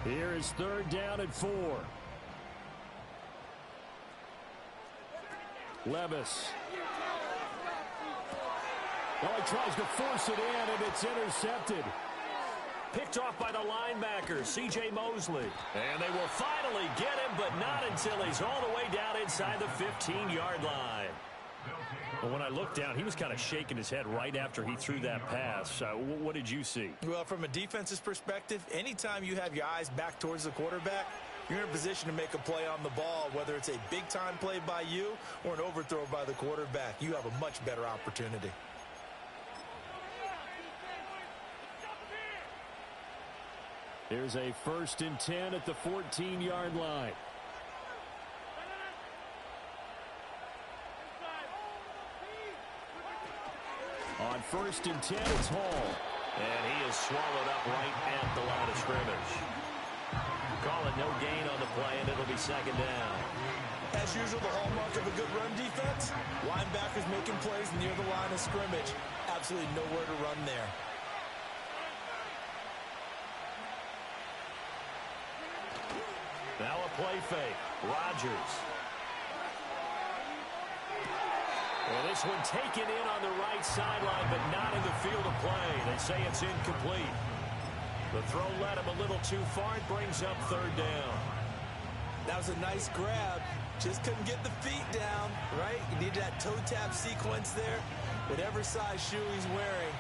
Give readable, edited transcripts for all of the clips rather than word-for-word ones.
Here is 3rd down and 4. Levis. Well, he tries to force it in, and it's intercepted. Picked off by the linebacker, C.J. Mosley. And they will finally get him, but not until he's all the way down inside the 15-yard line. Well, when I looked down, he was kind of shaking his head right after he threw that pass. What did you see? Well, from a defense's perspective, anytime you have your eyes back towards the quarterback, you're in a position to make a play on the ball, whether it's a big-time play by you or an overthrow by the quarterback. You have a much better opportunity. Here's a 1st and 10 at the 14-yard line. On 1st and 10, it's Hall. And he is swallowed up right at the line of scrimmage. Call it no gain on the play, and it'll be 2nd down. As usual, the hallmark of a good run defense, linebackers making plays near the line of scrimmage. Absolutely nowhere to run there. Now a play fake. Rodgers. Well, this one taken in on the right sideline, but not in the field of play. They say it's incomplete. The throw led him a little too far. It brings up 3rd down. That was a nice grab. Just couldn't get the feet down, right? You need that toe tap sequence there. Whatever size shoe he's wearing,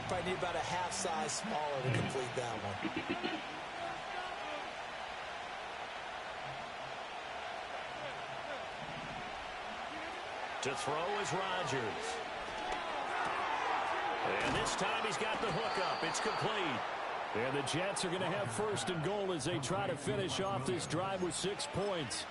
probably need about a half size smaller to complete that one. To throw is Rodgers. And this time he's got the hook up. It's complete. And the Jets are going to have 1st and goal as they try to finish off this drive with 6 points.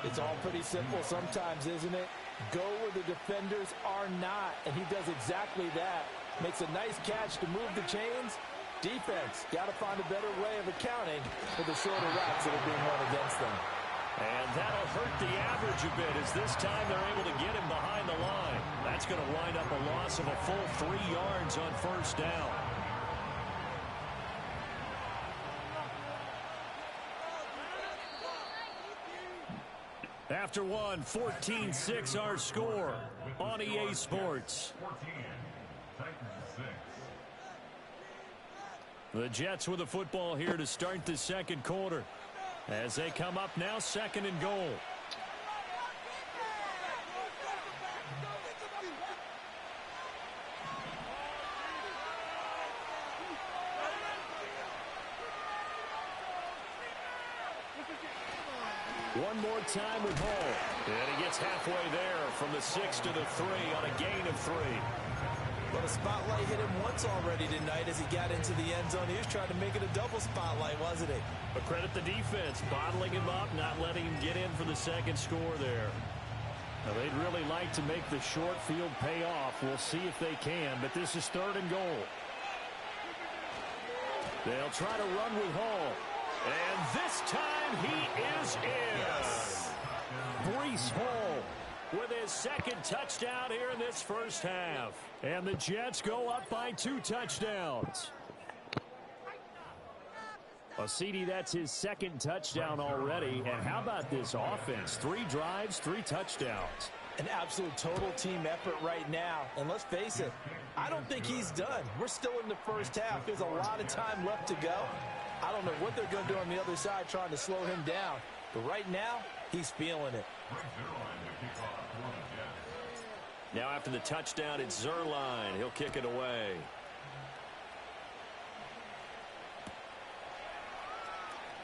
It's all pretty simple sometimes, isn't it? Go where the defenders are not, and he does exactly that. Makes a nice catch to move the chains. Defense, got to find a better way of accounting for the shorter routes that are being run against them. And that'll hurt the average a bit as this time they're able to get him behind the line. That's going to wind up a loss of a full 3 yards on 1st down. After one, 14-6 our score on EA Sports. The Jets with the football here to start the 2nd quarter. As they come up now, 2nd and goal. One more time with Hall. And he gets halfway there from the 6 to the 3 on a gain of 3. Well, the spotlight hit him once already tonight as he got into the end zone. He was trying to make it a double spotlight, wasn't he? But credit the defense, bottling him up, not letting him get in for the 2nd score there. Now, they'd really like to make the short field pay off. We'll see if they can, but this is 3rd and goal. They'll try to run with Hall. And this time he is in. Yes. Breece Hall with his 2nd touchdown here in this 1st half. And the Jets go up by 2 touchdowns. Well, CD, that's his 2nd touchdown already. And how about this offense? 3 drives, 3 touchdowns. An absolute total team effort right now. And let's face it, I don't think he's done. We're still in the 1st half. There's a lot of time left to go. I don't know what they're going to do on the other side trying to slow him down. But right now, he's feeling it. Now after the touchdown, it's Zerline. He'll kick it away.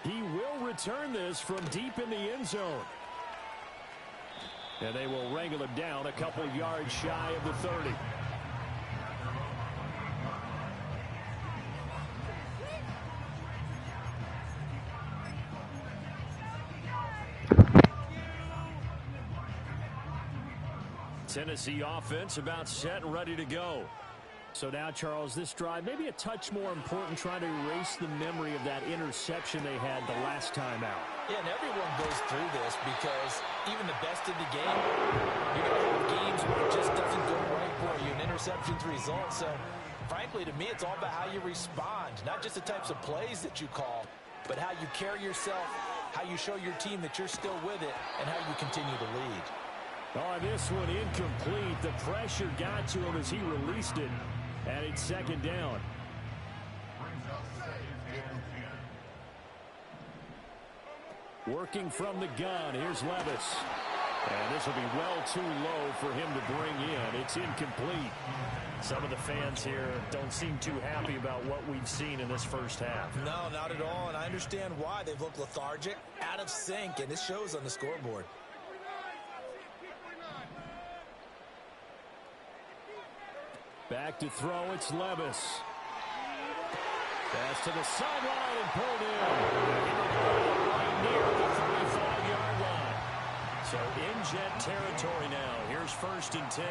He will return this from deep in the end zone. And they will wrangle him down a couple yards shy of the 30. Tennessee offense about set and ready to go. So now, Charles, this drive maybe a touch more important, trying to erase the memory of that interception they had the last time out. Yeah, and everyone goes through this because even the best in the game, you're going to have games where it just doesn't go right for you, and interceptions result. So, frankly, to me, it's all about how you respond, not just the types of plays that you call. but how you carry yourself, how you show your team that you're still with it, and how you continue to lead. On this one, incomplete. The pressure got to him as he released it, and it's second down. Working from the gun, here's Levis. And this will be well too low for him to bring in. It's incomplete. Some of the fans here don't seem too happy about what we've seen in this first half. No, not at all, and I understand why. They've looked lethargic, out of sync, and it shows on the scoreboard. Back to throw, it's Levis. Pass to the sideline and pulled in. Right near the 35-yard line. So in jet territory now. Here's 1st and 10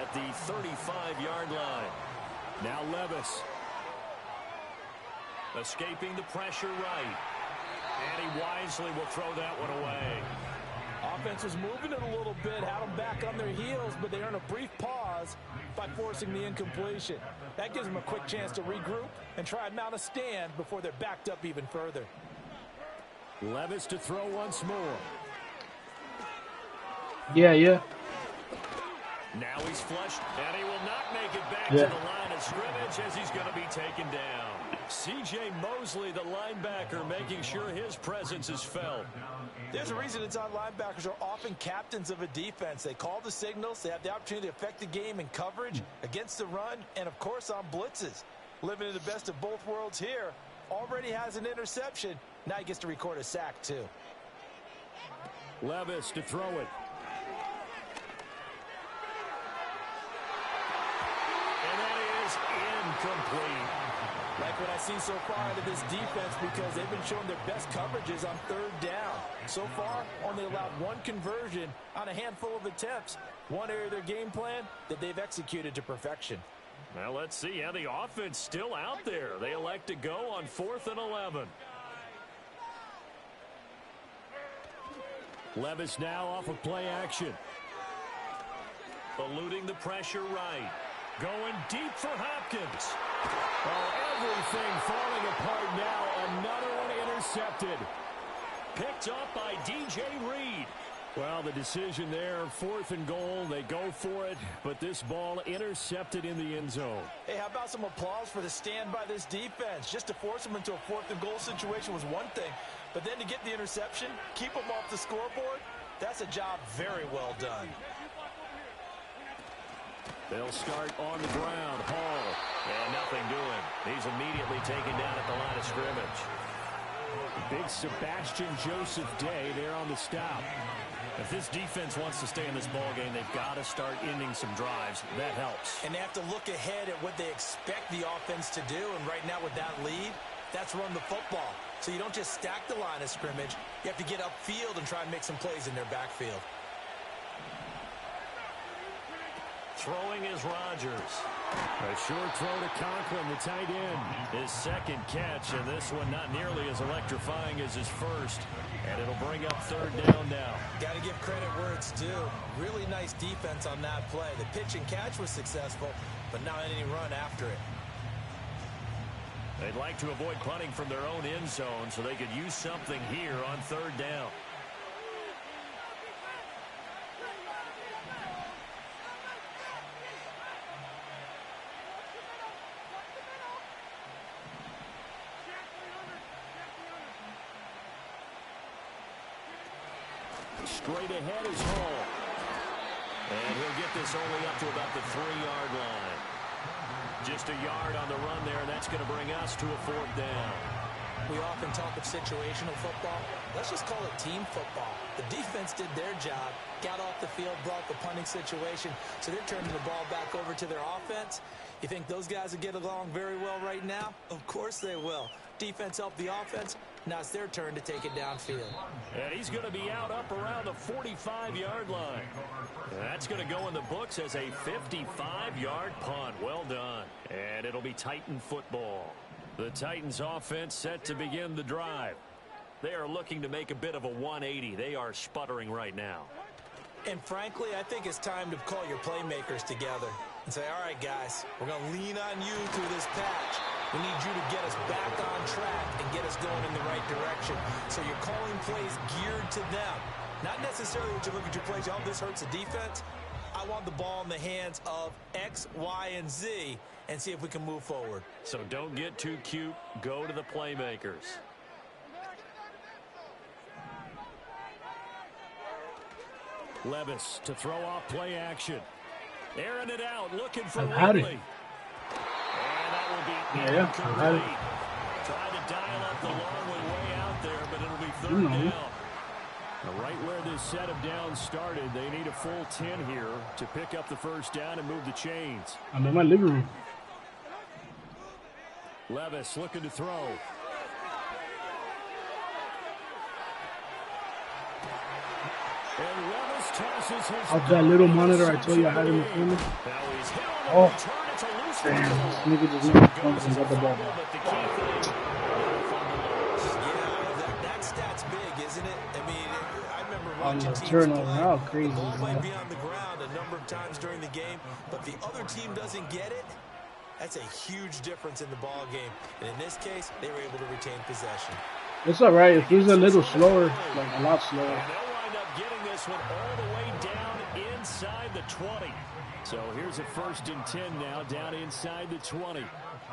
at the 35-yard line. Now Levis. Escaping the pressure right. And he wisely will throw that one away. Offense was moving it a little bit, had them back on their heels, but they earn a brief pause by forcing the incompletion. That gives them a quick chance to regroup and try and mount a stand before they're backed up even further. Levis to throw once more. Yeah. Now he's flushed, and he will not make it back to the line of scrimmage as he's going to be taken down. C.J. Mosley, the linebacker, making sure his presence is felt. There's a reason inside linebackers are often captains of a defense. They call the signals. They have the opportunity to affect the game in coverage, against the run, and, of course, on blitzes. Living in the best of both worlds here. Already has an interception. Now he gets to record a sack, too. Levis to throw it. And that is incomplete. Like what I see so far out of this defense, because they've been showing their best coverages on 3rd down. So far, only allowed 1 conversion on a handful of attempts. One area of their game plan that they've executed to perfection. Well, let's see how the offense still out there. They elect to go on 4th and 11. Levis now off of play action. Eluding the pressure right. Going deep for Hopkins. Oh, everything falling apart now. Another one intercepted. Picked up by D.J. Reed. Well, the decision there, 4th and goal. They go for it, but this ball intercepted in the end zone. Hey, how about some applause for the stand by this defense? Just to force them into a 4th and goal situation was one thing, but then to get the interception, keep them off the scoreboard, that's a job very well done. They'll start on the ground. Hall. And nothing doing. He's immediately taken down at the line of scrimmage. Big Sebastian Joseph Day there on the stop. If this defense wants to stay in this ballgame, they've got to start ending some drives. That helps. And they have to look ahead at what they expect the offense to do. And right now with that lead, that's run the football. So you don't just stack the line of scrimmage. You have to get upfield and try and make some plays in their backfield. Throwing is Rodgers. A short throw to Conklin, the tight end. His second catch, and this one not nearly as electrifying as his first. And it'll bring up 3rd down now. Got to give credit where it's due. Really nice defense on that play. The pitch and catch was successful, but not any run after it. They'd like to avoid punting from their own end zone so they could use something here on 3rd down. Straight ahead is Hall. And he'll get this only up to about the 3-yard line. Just a yard on the run there, and that's going to bring us to a 4th down. We often talk of situational football. Let's just call it team football. The defense did their job, got off the field, brought the punting situation, so they're turning the ball back over to their offense. You think those guys will get along very well right now? Of course they will. Defense helped the offense. Now it's their turn to take it downfield. And he's going to be out up around the 45-yard line. That's going to go in the books as a 55-yard punt. Well done. And it'll be Titan football. The Titans offense set to begin the drive. They are looking to make a bit of a 180. They are sputtering right now. And frankly, I think it's time to call your playmakers together and say, all right, guys, we're going to lean on you through this patch. We need you to get us back on track and get us offense going in the right direction. So you're calling plays geared to them. Not necessarily what you look at your plays, oh, this hurts the defense. I want the ball in the hands of X, Y, and Z and see if we can move forward. So don't get too cute. Go to the playmakers. Levis to throw off play action. Airing it out, looking for Ridley. And that will be incomplete. Tried to dial up the long way out there, but it'll be third down. Right where this set of downs started, they need a full 10 here to pick up the first down and move the chains. I'm in my living room. Levis looking to throw. And Levis tosses his Off that little monitor I told you I had in the corner. Oh, damn. This nigga just made a fumble and got the ball back. That stat's big, isn't it? I mean, I remember On watching the teams turnover, play. how crazy The ball is might that? be on the ground a number of times during the game, but the other team doesn't get it. That's a huge difference in the ball game. And in this case, they were able to retain possession. It's all right. If he's a little slower, like a lot slower. And they'll wind up getting this one all the way down inside the 20. So here's a 1st and 10 now, down inside the 20.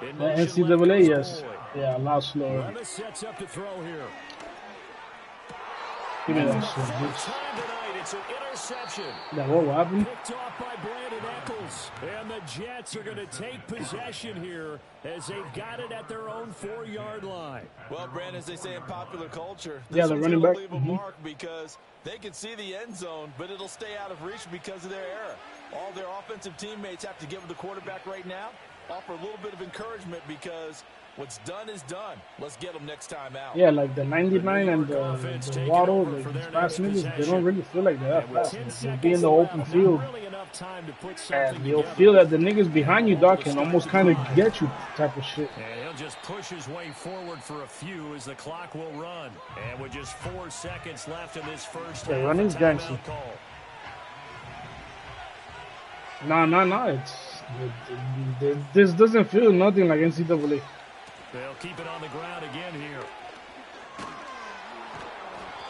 The NCAA, yes. Yeah, a lot slower. Levis sets up to throw here. Give me that shit, Time bitch. tonight, it's an interception. That what happened? Picked off by Brandon Eccles. And the Jets are going to take possession here as they've got it at their own 4-yard line. Well, Brandon, as they say in popular culture, Yeah, the running back. leave a mark because they can see the end zone, but it'll stay out of reach because of their error. All their offensive teammates have to give the quarterback right now, offer a little bit of encouragement because what's done is done. Let's get them next time out. Yeah, like the 99 and the Waddle, like these fast niggas, they don't really feel like they're that fast. They'll be in the open field, and you'll feel that the niggas behind you, dog, can almost kind of get you type of shit. And he'll just push his way forward for a few as the clock will run. And with just 4 seconds left in this first half, running's gangster. call. No, this doesn't feel nothing like NCAA. They'll keep it on the ground again here.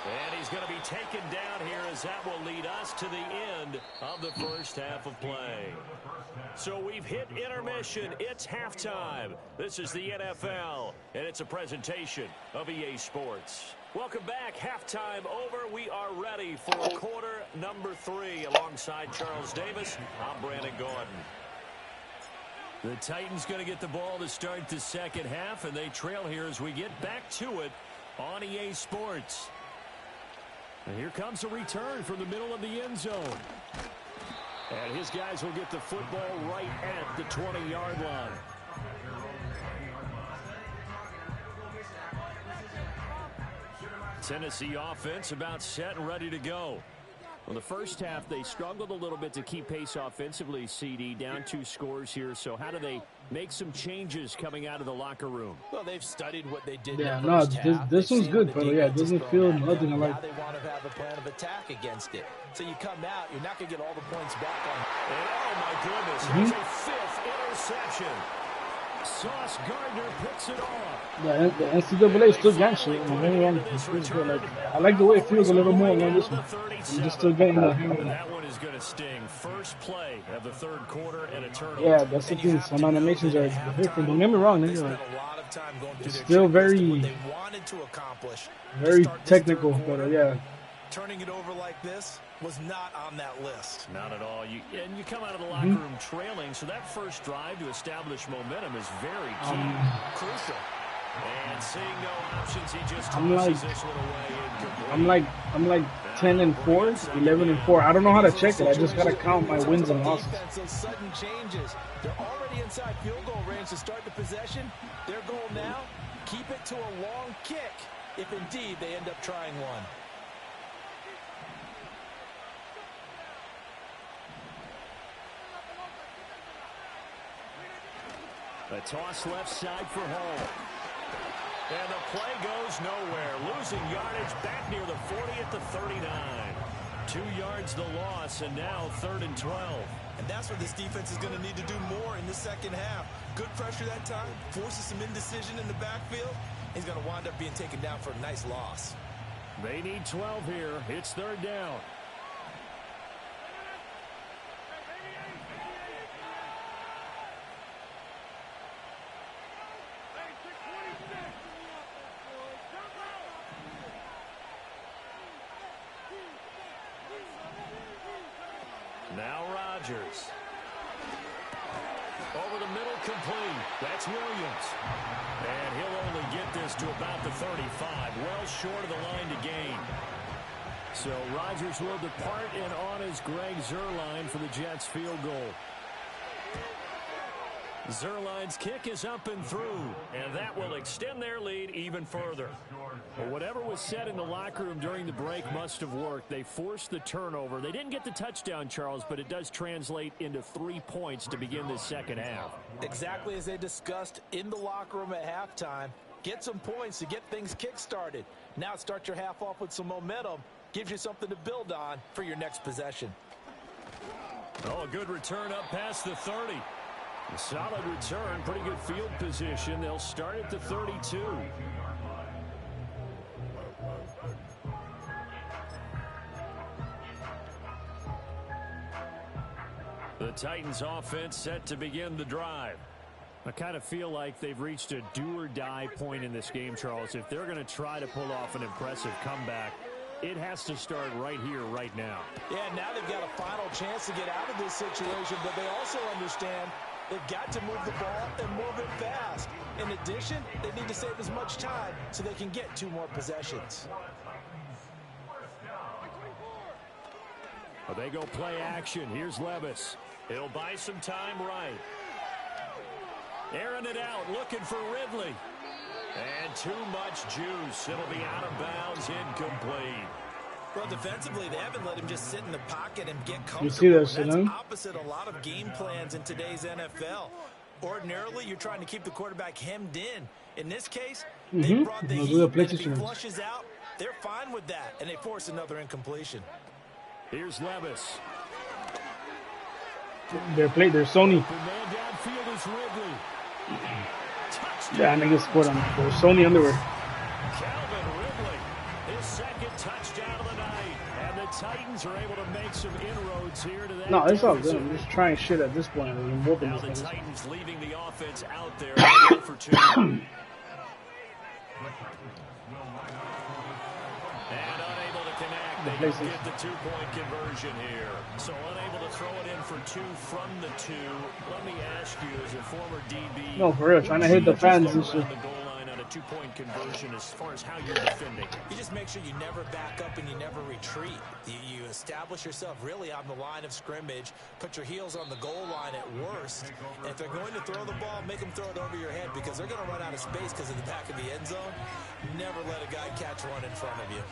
And he's going to be taken down here as that will lead us to the end of the first half of play. So we've hit intermission. It's halftime. This is the NFL, and it's a presentation of EA Sports. Welcome back. Halftime over. We are ready for quarter number 3 alongside Charles Davis. I'm Brandon Gordon. The Titans going to get the ball to start the second half, and they trail here as we get back to it on EA Sports. And here comes a return from the middle of the end zone. And his guys will get the football right at the 20-yard line. Tennessee offense about set and ready to go. Well, the first half, they struggled a little bit to keep pace offensively, CD, down 2 scores here. So how do they make some changes coming out of the locker room? Well, they've studied what they did Yeah, in the no, first half. this one's good, but yeah, it doesn't feel nothing Now like. they want to have a plan of attack against it. So you come out, you're not going to get all the points back on. And oh my goodness, there's a 5th interception. Sauce Gardner picks it off. The NCAA is still gangster. I like the way it feels a little more than this one. I'm just still getting the hang of it. That one is going to sting. First play of the third quarter and a turnover. Yeah, that's the thing. Some animations are different. Don't get me wrong, nigga. Like, A lot of time going through it's their still checklist of very, what they wanted to accomplish. very Start this technical, third but quarter. yeah. Turning it over like this was not on that list. Not at all. You come out of the locker room trailing, so that first drive to establish momentum is very key. Crucial. And seeing no options, he just I'm like- tosses this one away. I'm like 10-4, 11-4. I don't know how to check it. I just gotta count my wins and losses. Defense, those sudden changes. They're already inside field goal range to start the possession. Their goal now, keep it to a long kick, if indeed they end up trying one. A toss left side for Hall. And the play goes nowhere. Losing yardage back near the 40 at the 39. 2 yards the loss, and now 3rd and 12. And that's where this defense is going to need to do more in the second half. Good pressure that time, forces some indecision in the backfield. He's going to wind up being taken down for a nice loss. They need 12 here. It's 3rd down. Now Rodgers. Over the middle, complete. That's Williams. And he'll only get this to about the 35, well short of the line to gain. So Rodgers will depart, and on is Greg Zuerlein for the Jets field goal. Zuerlein's kick is up and through, and that will extend their lead even further. Well, whatever was said in the locker room during the break must have worked. They forced the turnover. They didn't get the touchdown, Charles, but it does translate into 3 points to begin this second half. Exactly as they discussed in the locker room at halftime. Get some points to get things kick-started. Now start your half off with some momentum. Gives you something to build on for your next possession. Oh, a good return up past the 30. A solid return, pretty good field position. They'll start at the 32. The Titans offense set to begin the drive. I kind of feel like they've reached a do-or-die point in this game, Charles. If they're going to try to pull off an impressive comeback, it has to start right here, right now. Yeah, now they've got a final chance to get out of this situation, but they also understand they've got to move the ball and move it fast. In addition, they need to save as much time so they can get 2 more possessions. Well, they go play action. Here's Levis. He'll buy some time right. Airing it out, looking for Ridley. And too much juice. It'll be out of bounds, incomplete. Well, defensively, they haven't let him just sit in the pocket and get comfortable. You see that, That's opposite a lot of game plans in today's NFL. Ordinarily, you're trying to keep the quarterback hemmed in. In this case, they brought the heat, and if he flushes out, they're fine with that, and they force another incompletion. Here's Levis. Their Sony. The man downfield is Ridley. Yeah, niggas scored on their Sony underwear. Calvin Ridley, his second touchdown of the night. And the Titans are able to make some inroads here to that. No, it's all good. I'm just trying shit at this point. Now the Titans leaving the offense out there for 2. And unable to connect. They don't get the 2-point conversion here. So unable to throw it in for 2 from the 2. Let me ask you, as a former DB. No, for real, trying to hit the fans and shit. The goal line on a 2-point conversion as far as how you're defending. You just make sure you never back up and you never retreat. You establish yourself really on the line of scrimmage, put your heels on the goal line at worst. And if they're going to throw the ball, make them throw it over your head because they're going to run out of space because of the back of the end zone. Never let a guy catch one in front of you.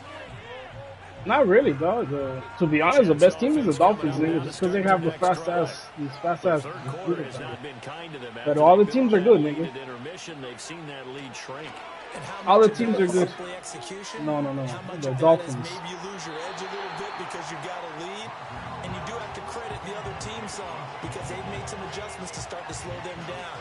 Not really, dog. To be honest, the best team is the Dolphins, nigga, just because they have the fast ass. But all the teams are good, nigga. All the teams are good. No. The Dolphins. Maybe you lose your edge a little bit because you got a lead, and you do have to credit the other team some because they've made some adjustments to start to slow them down.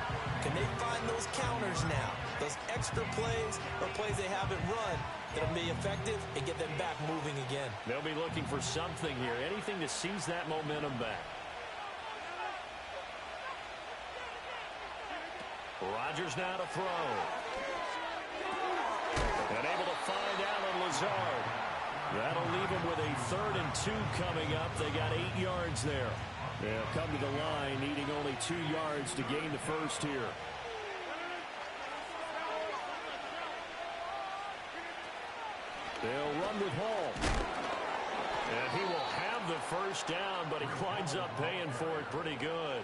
Can they find those counters now? Those extra plays or plays they haven't run that'll be effective and get them back moving again. They'll be looking for something here, anything to seize that momentum back. Rodgers now to throw. And able to find Allen Lazard. That'll leave him with a 3rd and 2 coming up. They got 8 yards there. They'll come to the line, needing only 2 yards to gain the first here. They'll run with Hall. And he will have the first down, but he winds up paying for it pretty good.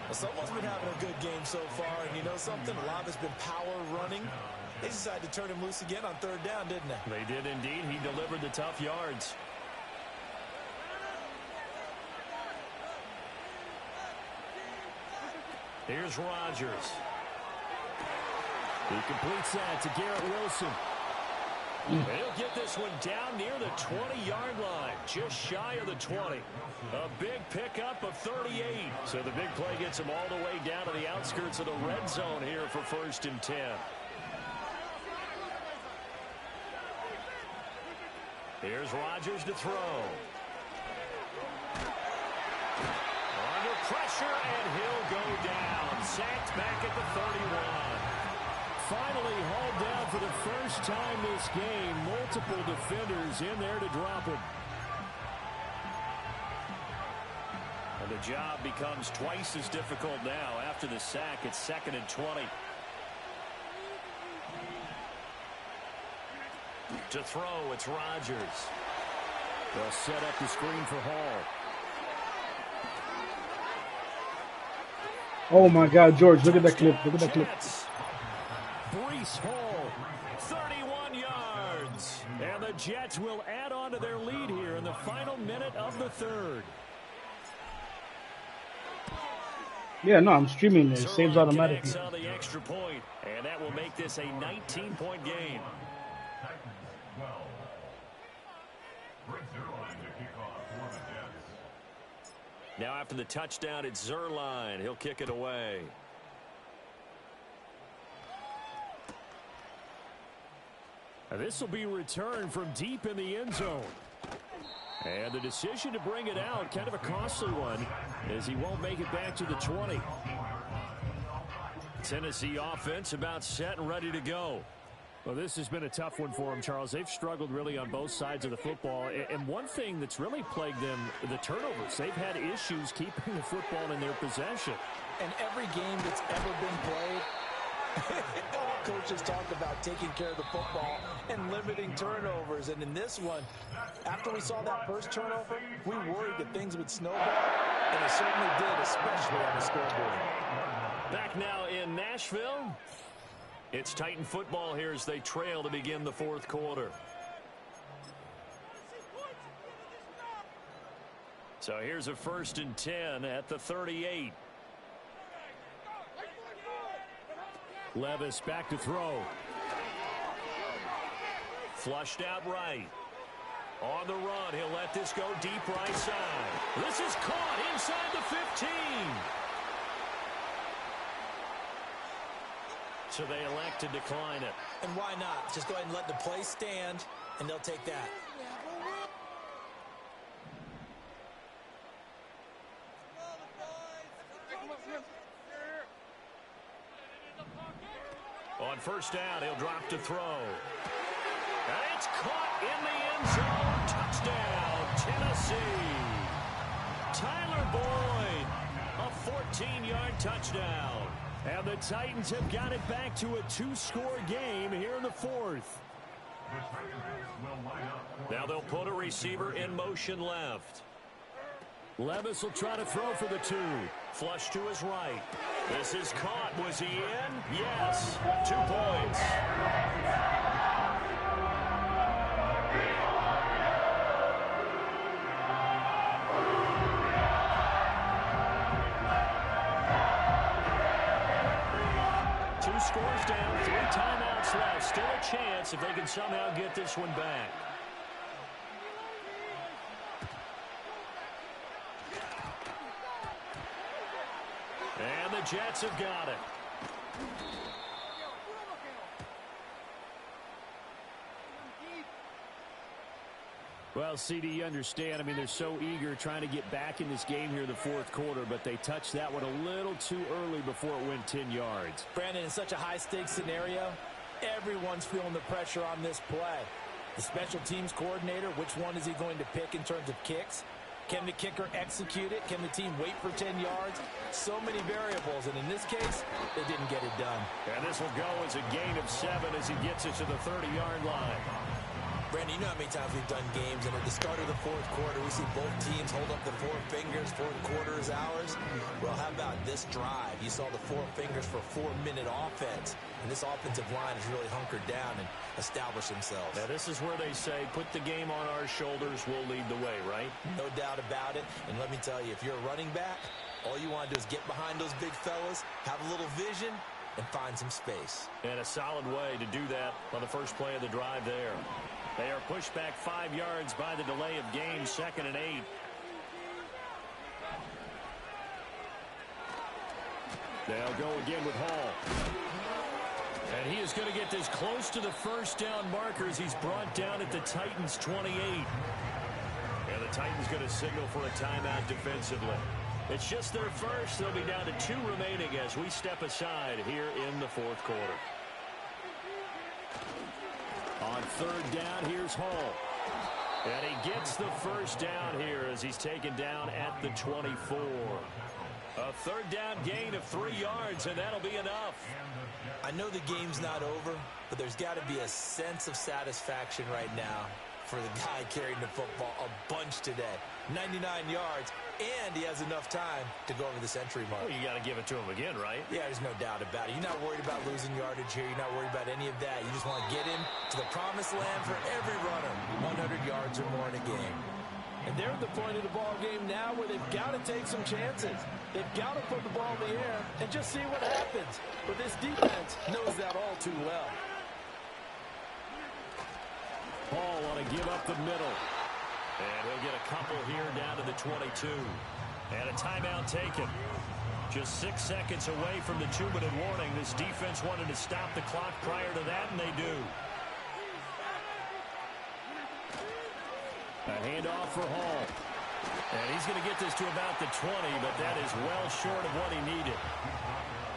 Well, someone's been having a good game so far, and you know something? A lot of it's been power running. They decided to turn him loose again on 3rd down, didn't they? They did indeed. He delivered the tough yards. Here's Rodgers. He completes that to Garrett Wilson. They'll get this one down near the 20-yard line, just shy of the 20. A big pickup of 38. So the big play gets him all the way down to the outskirts of the red zone here for 1st and 10. Here's Rodgers to throw. Under pressure, and he'll go down. Sacked back at the 31. Finally hauled down for the first time this game. Multiple defenders in there to drop him. And the job becomes twice as difficult now. After the sack, it's 2nd and 20. To throw, it's Rodgers. They'll set up the screen for Hall. Oh my God, George, look at that clip. Look at that clip. Breece Hall, 31 yards. And the Jets will add on to their lead here in the final minute of the 3rd. Yeah, no, I'm streaming it. It saves automatically. On the extra point, and that will make this a 19-point game. Now after the touchdown, it's Zerline. He'll kick it away. This will be returned from deep in the end zone. And the decision to bring it out, kind of a costly one, as he won't make it back to the 20. Tennessee offense about set and ready to go. Well, this has been a tough one for them, Charles. They've struggled really on both sides of the football. And one thing that's really plagued them, the turnovers. They've had issues keeping the football in their possession. And every game that's ever been played, all coaches talk about taking care of the football and limiting turnovers. And in this one, after we saw that first turnover, we worried that things would snowball. And they certainly did, especially on the scoreboard. Back now in Nashville. It's Titan football here as they trail to begin the 4th quarter. So here's a 1st and 10 at the 38. Levis back to throw. Flushed out right. On the run, he'll let this go deep right side. This is caught inside the 15. So they elect to decline it. And why not? Just go ahead and let the play stand, and they'll take that. On 1st down, he'll drop to throw. And it's caught in the end zone. Touchdown, Tennessee. Tyler Boyd, a 14-yard touchdown. And the Titans have got it back to a 2-score game here in the 4th. Now they'll put a receiver in motion left. Levis will try to throw for the 2. Flush to his right. This is caught. Was he in? Yes. 2 points. Scores down, 3 timeouts left. Still a chance if they can somehow get this one back. And the Jets have got it. Well, CD, you understand. I mean, they're so eager trying to get back in this game here in the 4th quarter, but they touched that one a little too early before it went 10 yards. Brandon, in such a high-stakes scenario, everyone's feeling the pressure on this play. The special teams coordinator, which one is he going to pick in terms of kicks? Can the kicker execute it? Can the team wait for 10 yards? So many variables, and in this case, they didn't get it done. And this will go as a gain of 7 as he gets it to the 30-yard line. Brandon, you know how many times we've done games, and at the start of the 4th quarter, we see both teams hold up the 4 fingers, 4th quarter is ours. Well, how about this drive? You saw the 4 fingers for a 4-minute offense, and this offensive line has really hunkered down and established themselves. Now, this is where they say, put the game on our shoulders, we'll lead the way, right? No doubt about it, and let me tell you, if you're a running back, all you want to do is get behind those big fellas, have a little vision, and find some space. And a solid way to do that on the first play of the drive there. They are pushed back 5 yards by the delay of game, 2nd and 8. They'll go again with Hall. And he is going to get this close to the first down marker as he's brought down at the Titans' 28. And the Titans going to signal for a timeout defensively. It's just their first. They'll be down to 2 remaining as we step aside here in the 4th quarter. On 3rd down, here's Hall. And he gets the first down here as he's taken down at the 24. A 3rd down gain of 3 yards, and that'll be enough. I know the game's not over, but there's got to be a sense of satisfaction right now for the guy carrying the football a bunch today. 99 yards, and he has enough time to go over the century mark. Well, you got to give it to him again, right? Yeah, there's no doubt about it. You're not worried about losing yardage here. You're not worried about any of that. You just want to get him to the promised land for every runner. 100 yards or more in a game. And they're at the point of the ball game now where they've got to take some chances. They've got to put the ball in the air and just see what happens. But this defense knows that all too well. Paul want to give up the middle. And he'll get a couple here down to the 22. And a timeout taken. Just 6 seconds away from the 2-minute warning. This defense wanted to stop the clock prior to that, and they do. A handoff for Hall. And he's going to get this to about the 20, but that is well short of what he needed.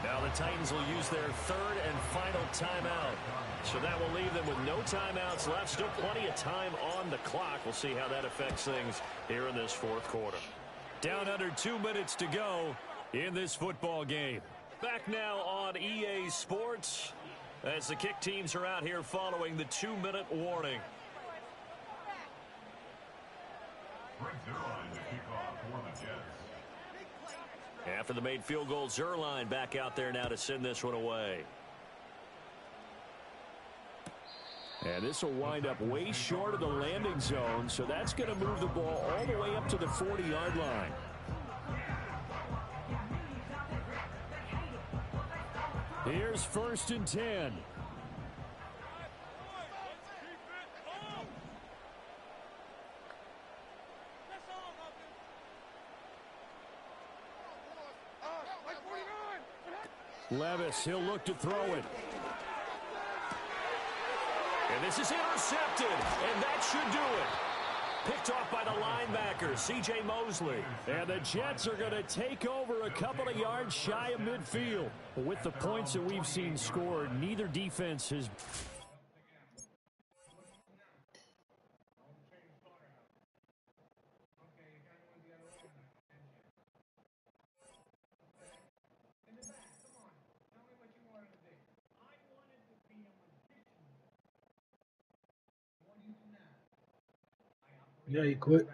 Now the Titans will use their 3rd and final timeout. So that will leave them with no timeouts left. Still plenty of time on the clock. We'll see how that affects things here in this 4th quarter. Down under 2 minutes to go in this football game. Back now on EA Sports as the kick teams are out here following the 2-minute warning. After the made field goal, Zerline back out there now to send this one away. And this will wind up way short of the landing zone, so that's going to move the ball all the way up to the 40-yard line. Here's 1st and 10. Levis, he'll look to throw it. And this is intercepted, and that should do it. Picked off by the linebacker, C.J. Mosley. And the Jets are going to take over a couple of yards shy of midfield. With the points that we've seen scored, neither defense has... Yeah, he quit.